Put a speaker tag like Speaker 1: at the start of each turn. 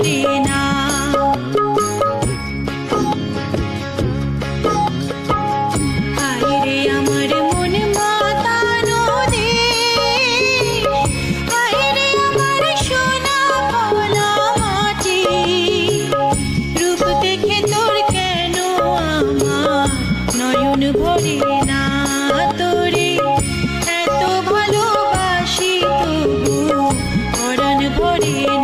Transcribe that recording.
Speaker 1: ভরে না। আইরে আমার মন মাতানো দেশ, আইরে আমার সোনা ভোলা মাটি, রূপ দেখে তোর কেন আমার নয়ন ভরে না। তোরে এত ভালোবাসি তবু পরাণ ভরে না।